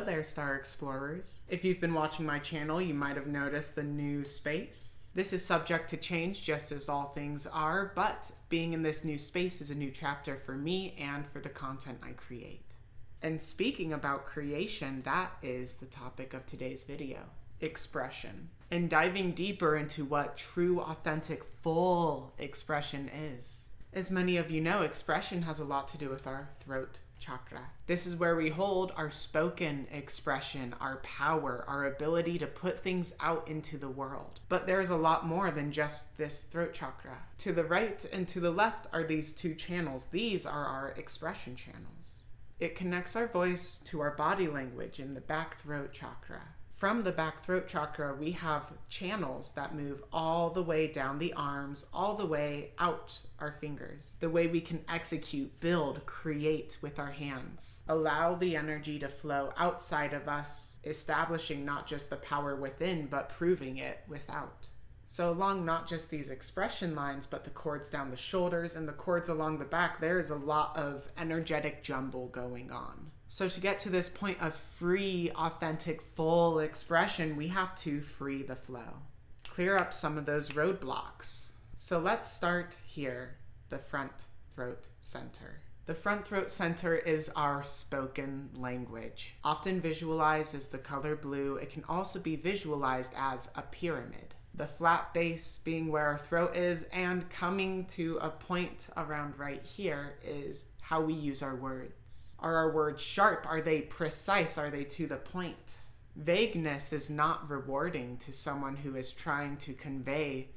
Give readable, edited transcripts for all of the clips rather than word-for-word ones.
there, Star Explorers. If you've been watching my channel, you might have noticed the new space. This is subject to change, just as all things are, but being in this new space is a new chapter for me and for the content I create. And speaking about creation, that is the topic of today's video. Expression. And diving deeper into what true, authentic, full expression is. As many of you know, expression has a lot to do with our throat chakra. This is where we hold our spoken expression, our power, our ability to put things out into the world. But there's a lot more than just this throat chakra. To the right and to the left are these two channels. These are our expression channels. It connects our voice to our body language in the back throat chakra. From the back throat chakra, we have channels that move all the way down the arms, all the way out our fingers. The way we can execute, build, create with our hands. Allow the energy to flow outside of us, establishing not just the power within, but proving it without. So along not just these expression lines, but the cords down the shoulders and the cords along the back, there is a lot of energetic jumble going on. So to get to this point of free, authentic, full expression, we have to free the flow. Clear up some of those roadblocks. So let's start here, the front throat center. The front throat center is our spoken language. Often visualized as the color blue, it can also be visualized as a pyramid. The flat base being where our throat is, and coming to a point around right here is how we use our words. Are our words sharp? Are they precise? Are they to the point? Vagueness is not rewarding to someone who is trying to convey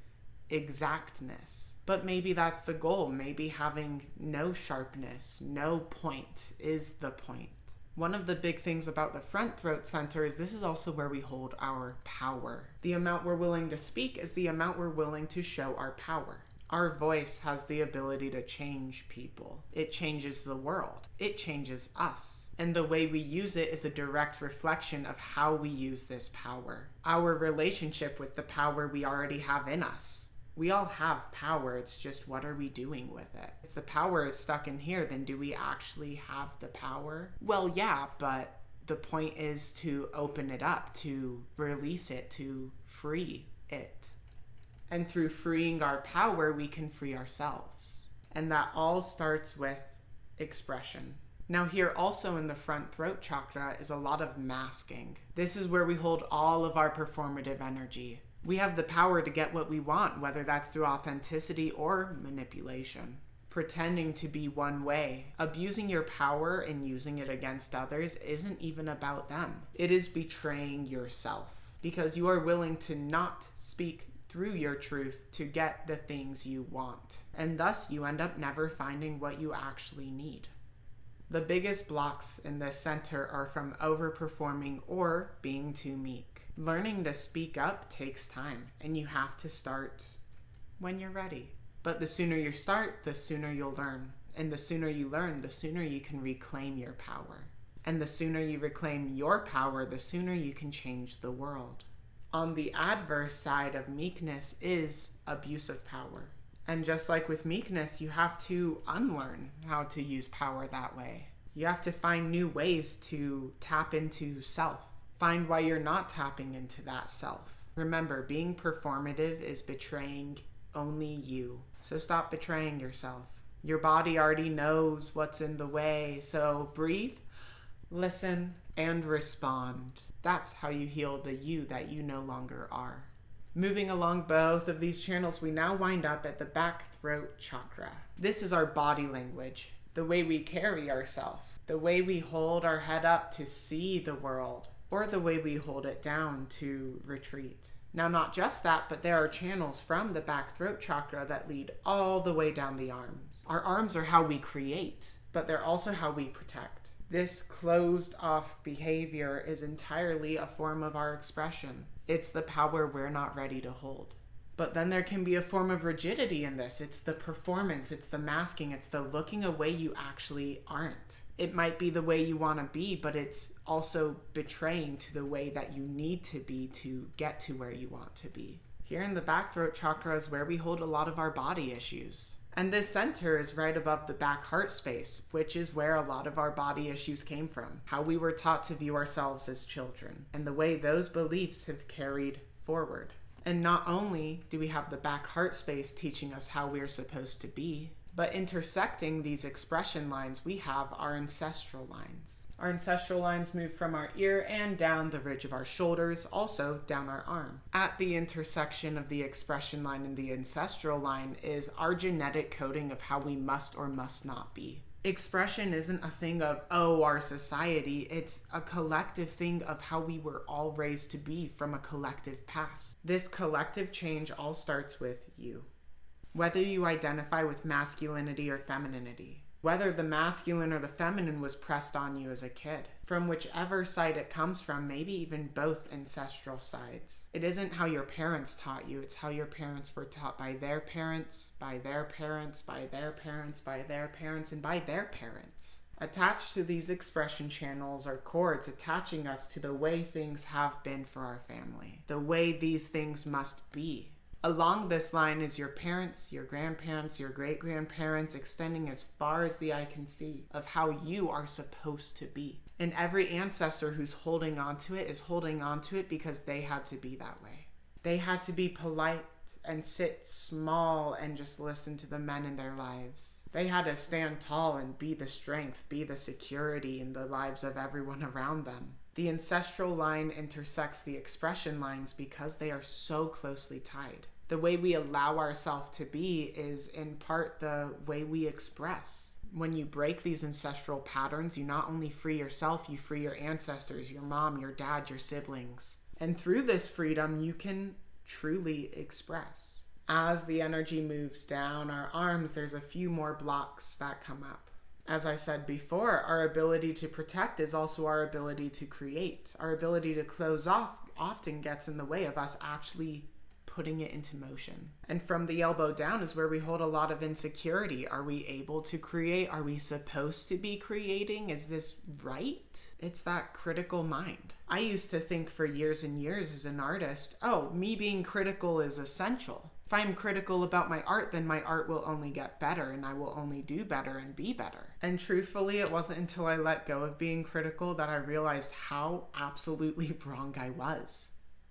exactness. But maybe that's the goal. Maybe having no sharpness, no point is the point. One of the big things about the front throat center is this is also where we hold our power. The amount we're willing to speak is the amount we're willing to show our power. Our voice has the ability to change people. It changes the world. It changes us. And the way we use it is a direct reflection of how we use this power. Our relationship with the power we already have in us. We all have power, it's just what are we doing with it? If the power is stuck in here, then do we actually have the power? Well, yeah, but the point is to open it up, to release it, to free it. And through freeing our power, we can free ourselves. And that all starts with expression. Now here also in the front throat chakra is a lot of masking. This is where we hold all of our performative energy. We have the power to get what we want, whether that's through authenticity or manipulation. Pretending to be one way. Abusing your power and using it against others isn't even about them. It is betraying yourself because you are willing to not speak through your truth to get the things you want. And thus you end up never finding what you actually need. The biggest blocks in this center are from overperforming or being too meek. Learning to speak up takes time, and you have to start when you're ready. But the sooner you start, the sooner you'll learn. And the sooner you learn, the sooner you can reclaim your power. And the sooner you reclaim your power, the sooner you can change the world. On the adverse side of meekness is abuse of power. And just like with meekness, you have to unlearn how to use power that way. You have to find new ways to tap into self. Find why you're not tapping into that self. Remember, being performative is betraying only you. So stop betraying yourself. Your body already knows what's in the way, so breathe, listen, and respond. That's how you heal the you that you no longer are. Moving along both of these channels, we now wind up at the back throat chakra. This is our body language, the way we carry ourselves, the way we hold our head up to see the world, or the way we hold it down to retreat. Now, not just that, but there are channels from the back throat chakra that lead all the way down the arms. Our arms are how we create, but they're also how we protect. This closed off behavior is entirely a form of our expression. It's the power we're not ready to hold. But then there can be a form of rigidity in this. It's the performance, it's the masking, it's the looking away you actually aren't. It might be the way you want to be, but it's also betraying to the way that you need to be to get to where you want to be. Here in the back throat chakra is where we hold a lot of our body issues. And this center is right above the back heart space, which is where a lot of our body issues came from, how we were taught to view ourselves as children, and the way those beliefs have carried forward. And not only do we have the back heart space teaching us how we're supposed to be, but intersecting these expression lines, we have our ancestral lines. Our ancestral lines move from our ear and down the ridge of our shoulders, also down our arm. At the intersection of the expression line and the ancestral line is our genetic coding of how we must or must not be. Expression isn't a thing of, our society. It's a collective thing of how we were all raised to be from a collective past. This collective change all starts with you. Whether you identify with masculinity or femininity, whether the masculine or the feminine was pressed on you as a kid, from whichever side it comes from, maybe even both ancestral sides. It isn't how your parents taught you, it's how your parents were taught by their parents, by their parents, by their parents, by their parents, and by their parents. Attached to these expression channels are cords attaching us to the way things have been for our family, the way these things must be. Along this line is your parents, your grandparents, your great-grandparents, extending as far as the eye can see of how you are supposed to be. And every ancestor who's holding on to it is holding on to it because they had to be that way. They had to be polite and sit small and just listen to the men in their lives. They had to stand tall and be the strength, be the security in the lives of everyone around them. The ancestral line intersects the expression lines because they are so closely tied. The way we allow ourselves to be is in part the way we express. When you break these ancestral patterns, you not only free yourself, you free your ancestors, your mom, your dad, your siblings. And through this freedom, you can truly express. As the energy moves down our arms, there's a few more blocks that come up. As I said before, our ability to protect is also our ability to create. Our ability to close off often gets in the way of us actually putting it into motion. And from the elbow down is where we hold a lot of insecurity. Are we able to create? Are we supposed to be creating? Is this right? It's that critical mind. I used to think for years and years as an artist, me being critical is essential. If I'm critical about my art, then my art will only get better and I will only do better and be better. And truthfully, it wasn't until I let go of being critical that I realized how absolutely wrong I was.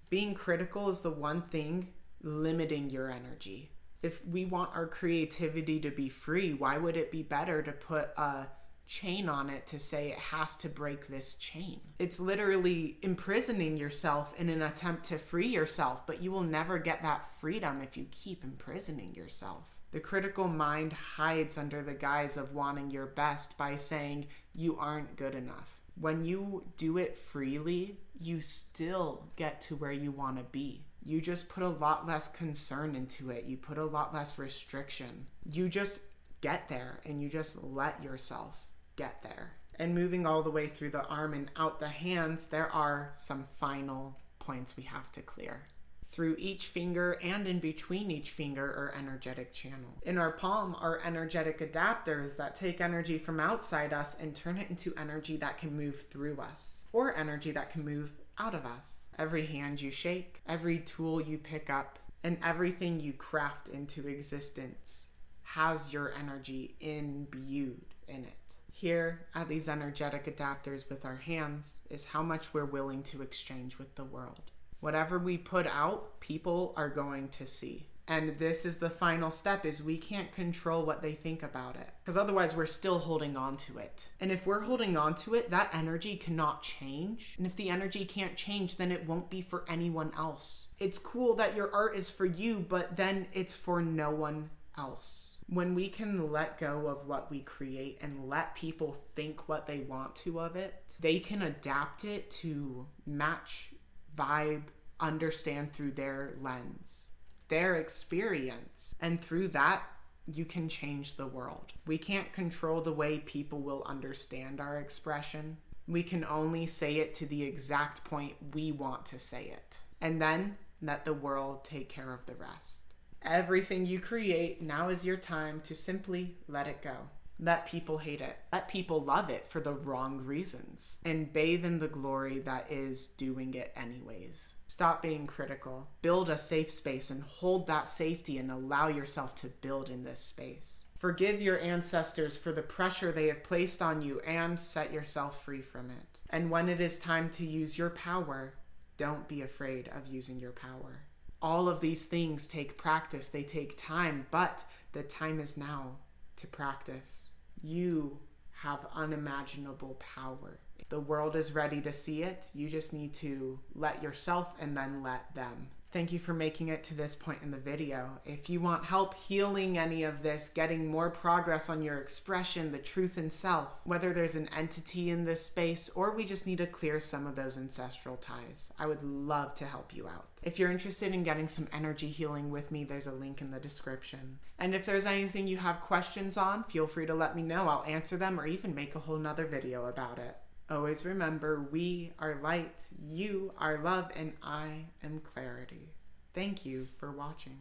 Being critical is the one thing limiting your energy. If we want our creativity to be free, why would it be better to put a chain on it to say it has to break this chain? It's literally imprisoning yourself in an attempt to free yourself, but you will never get that freedom if you keep imprisoning yourself. The critical mind hides under the guise of wanting your best by saying you aren't good enough. When you do it freely, you still get to where you want to be. You just put a lot less concern into it. You put a lot less restriction. You just get there and you just let yourself get there. And moving all the way through the arm and out the hands, there are some final points we have to clear. Through each finger and in between each finger are energetic channels. In our palm are energetic adapters that take energy from outside us and turn it into energy that can move through us, or energy that can move out of us. Every hand you shake, every tool you pick up, and everything you craft into existence has your energy imbued in it. Here, at these energetic adapters with our hands, is how much we're willing to exchange with the world. Whatever we put out, people are going to see. And this is the final step, is we can't control what they think about it. Because otherwise we're still holding on to it. And if we're holding on to it, that energy cannot change. And if the energy can't change, then it won't be for anyone else. It's cool that your art is for you, but then it's for no one else. When we can let go of what we create and let people think what they want to of it, they can adapt it to match, vibe, understand through their lens, their experience. And through that, you can change the world. We can't control the way people will understand our expression. We can only say it to the exact point we want to say it. And then let the world take care of the rest. Everything you create, now is your time to simply let it go. Let people hate it. Let people love it for the wrong reasons. And bathe in the glory that is doing it anyways. Stop being critical. Build a safe space and hold that safety and allow yourself to build in this space. Forgive your ancestors for the pressure they have placed on you and set yourself free from it. And when it is time to use your power, don't be afraid of using your power. All of these things take practice, they take time, but the time is now to practice. You have unimaginable power. The world is ready to see it. You just need to let yourself and then let them. Thank you for making it to this point in the video. If you want help healing any of this, getting more progress on your expression, the truth in self, whether there's an entity in this space or we just need to clear some of those ancestral ties, I would love to help you out. If you're interested in getting some energy healing with me, there's a link in the description. And if there's anything you have questions on, feel free to let me know. I'll answer them or even make a whole nother video about it. Always remember, we are light, you are love, and I am clarity. Thank you for watching.